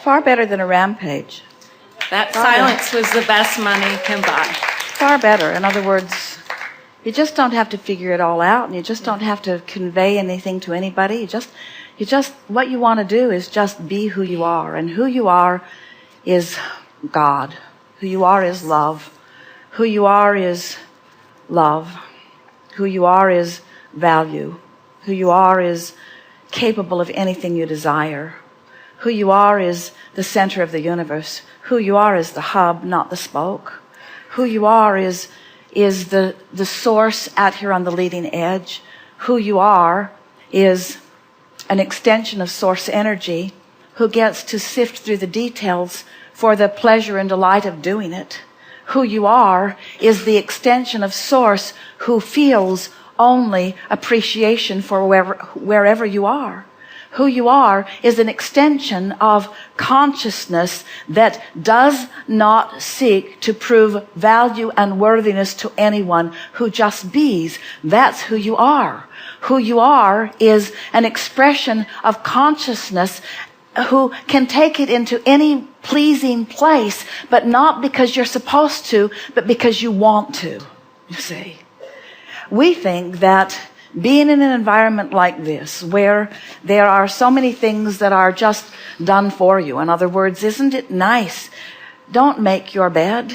Far better than a rampage. That silence was the best money can buy. Far better. In other words, you just don't have to figure it all out, and you just don't have to convey anything to anybody. You just, what you want to do is just be who you are. And who you are is God. Who you are is love. Who you are is love. Who you are is value. Who you are is capable of anything you desire. Who you are is the center of the universe. Who you are is the hub, not the spoke. Who you are is the source out here on the leading edge. Who you are is an extension of source energy who gets to sift through the details for the pleasure and delight of doing it. Who you are is the extension of source who feels only appreciation for wherever you are. Who you are is an extension of consciousness that does not seek to prove value and worthiness to anyone, who just bees. That's who you are. Who you are is an expression of consciousness who can take it into any pleasing place, but not because you're supposed to, but because you want to, you see. We think that being in an environment like this, where there are so many things that are just done for you, in other words, isn't it nice? Don't make your bed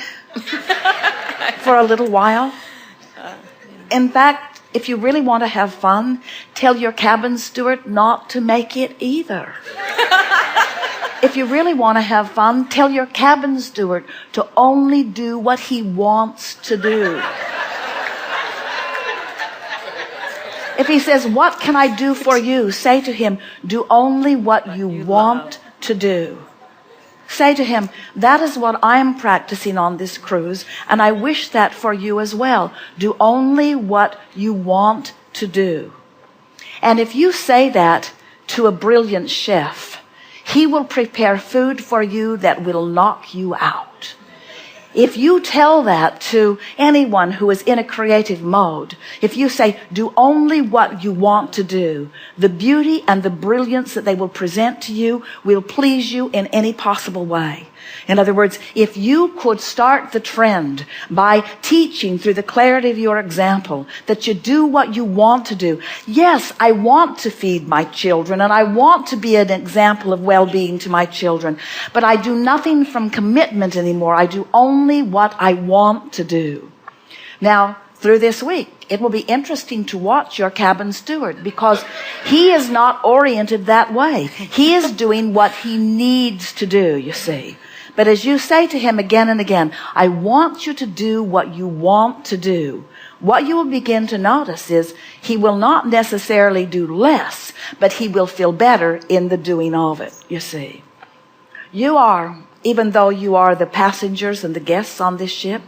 for a little while. In fact, if you really want to have fun, tell your cabin steward not to make it either. If you really want to have fun, tell your cabin steward to only do what he wants to do. If he says, "What can I do for you?" say to him, "Do only what you want to do." Say to him, "That is what I'm practicing on this cruise, and I wish that for you as well. Do only what you want to do." And if you say that to a brilliant chef, he will prepare food for you that will knock you out. If you tell that to anyone who is in a creative mode, if you say, "Do only what you want to do," the beauty and the brilliance that they will present to you will please you in any possible way. In other words, if you could start the trend by teaching through the clarity of your example that you do what you want to do. Yes, I want to feed my children and I want to be an example of well-being to my children, but I do nothing from commitment anymore. I do only what I want to do. Now, through this week, it will be interesting to watch your cabin steward, because he is not oriented that way. He is doing what he needs to do, you see. But as you say to him again and again, "I want you to do what you want to do," what you will begin to notice is he will not necessarily do less, but he will feel better in the doing of it, you see. You are, even though you are the passengers and the guests on this ship,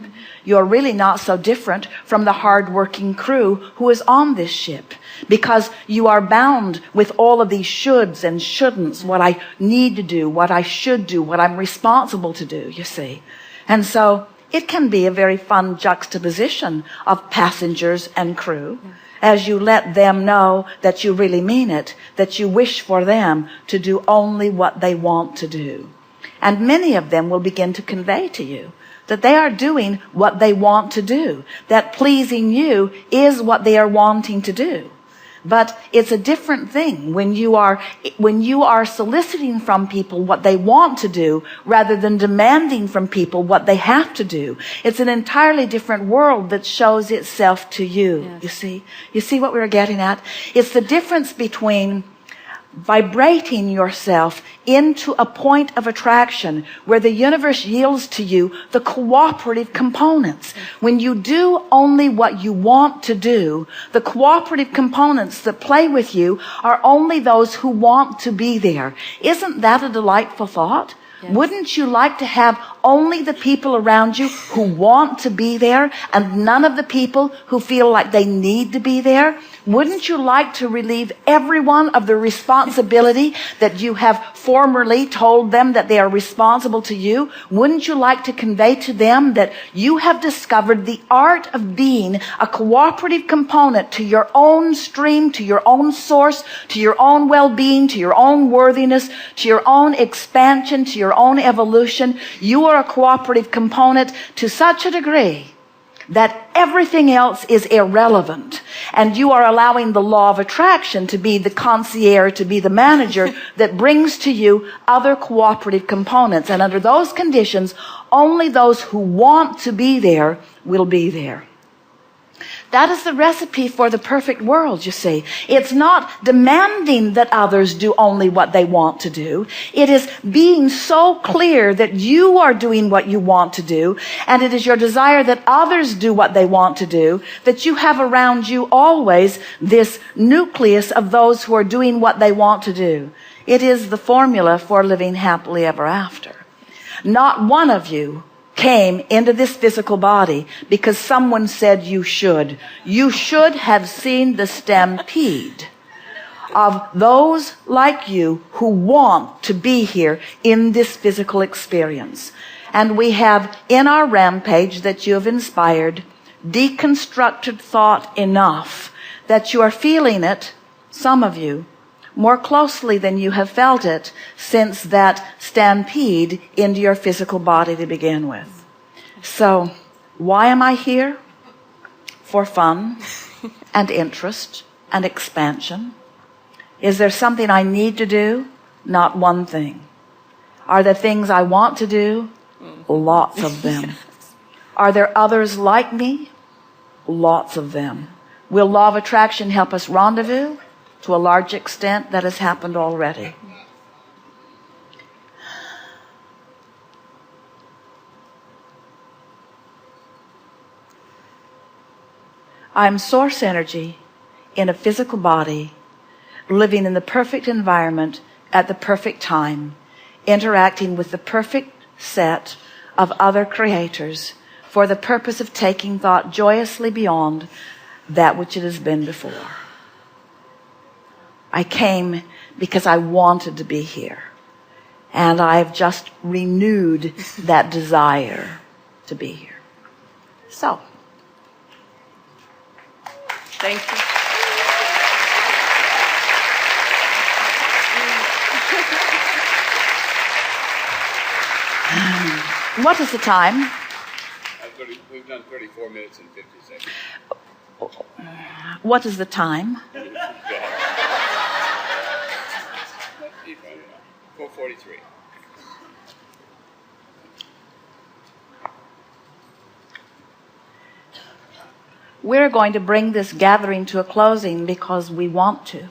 you're really not so different from the hard-working crew who is on this ship, because you are bound with all of these shoulds and shouldn'ts, what I need to do, what I should do, what I'm responsible to do, you see. And so it can be a very fun juxtaposition of passengers and crew as you let them know that you really mean it, that you wish for them to do only what they want to do. And many of them will begin to convey to you that they are doing what they want to do, that pleasing you is what they are wanting to do. But it's a different thing when you are soliciting from people what they want to do rather than demanding from people what they have to do. It's an entirely different world that shows itself to you. Yes. You see what we were getting at? It's the difference between vibrating yourself into a point of attraction where the universe yields to you the cooperative components. When you do only what you want to do, the cooperative components that play with you are only those who want to be there. Isn't that a delightful thought? Yes. Wouldn't you like to have only the people around you who want to be there and none of the people who feel like they need to be there? Wouldn't you like to relieve everyone of the responsibility that you have formerly told them that they are responsible to you? Wouldn't you like to convey to them that you have discovered the art of being a cooperative component to your own stream, to your own source, to your own well-being, to your own worthiness, to your own expansion, to your own evolution? You are a cooperative component to such a degree that everything else is irrelevant. And you are allowing the law of attraction to be the concierge, to be the manager that brings to you other cooperative components. And under those conditions, only those who want to be there will be there. That is the recipe for the perfect world, you see. It's not demanding that others do only what they want to do. It is being so clear that you are doing what you want to do, and it is your desire that others do what they want to do, that you have around you always this nucleus of those who are doing what they want to do. It is the formula for living happily ever after. Not one of you came into this physical body because someone said you should. You should have seen the stampede of those like you who want to be here in this physical experience. And we have in our rampage that you have inspired deconstructed thought enough that you are feeling it, some of you, more closely than you have felt it since that stampede into your physical body to begin with. So, why am I here? For fun and interest and expansion. Is there something I need to do? Not one thing. Are there things I want to do? Lots of them. Are there others like me? Lots of them. Will law of attraction help us rendezvous? To a large extent, that has happened already. I'm source energy in a physical body, living in the perfect environment at the perfect time, interacting with the perfect set of other creators for the purpose of taking thought joyously beyond that which it has been before. I came because I wanted to be here. And I've just renewed that desire to be here. So, Thank you. what is the time? We've done 34 minutes and 50 seconds. What is the time? 4:43. We're going to bring this gathering to a closing because we want to.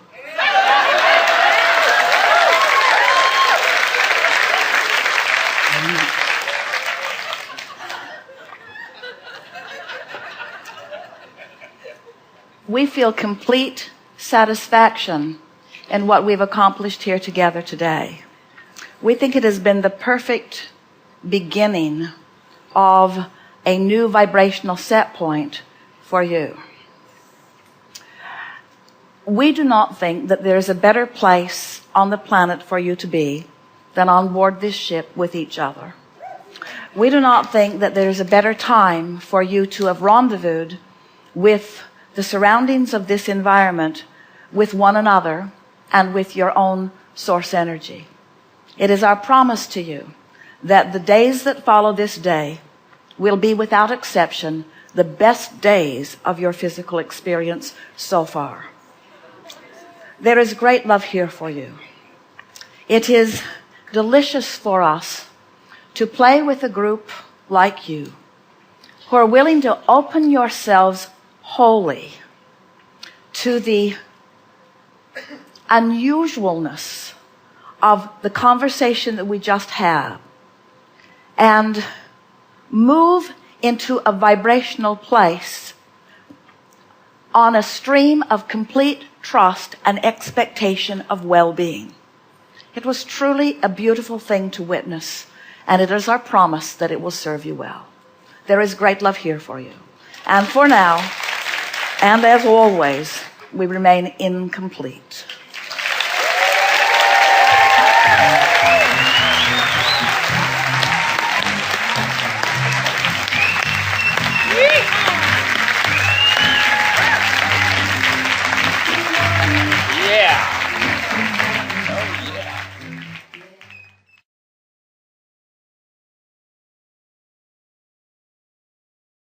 We feel complete satisfaction in what we've accomplished here together today. We think it has been the perfect beginning of a new vibrational set point for you. We do not think that there's a better place on the planet for you to be than on board this ship with each other. We do not think that there's a better time for you to have rendezvoused with the surroundings of this environment, with one another, and with your own source energy. It is our promise to you that the days that follow this day will be without exception the best days of your physical experience so far. There is great love here for you. It is delicious for us to play with a group like you who are willing to open yourselves wholly to the unusualness of the conversation that we just had and move into a vibrational place on a stream of complete trust and expectation of well-being. It was truly a beautiful thing to witness, And it is our promise that it will serve you well. There is great love here for you. And for now, and as always, we remain incomplete.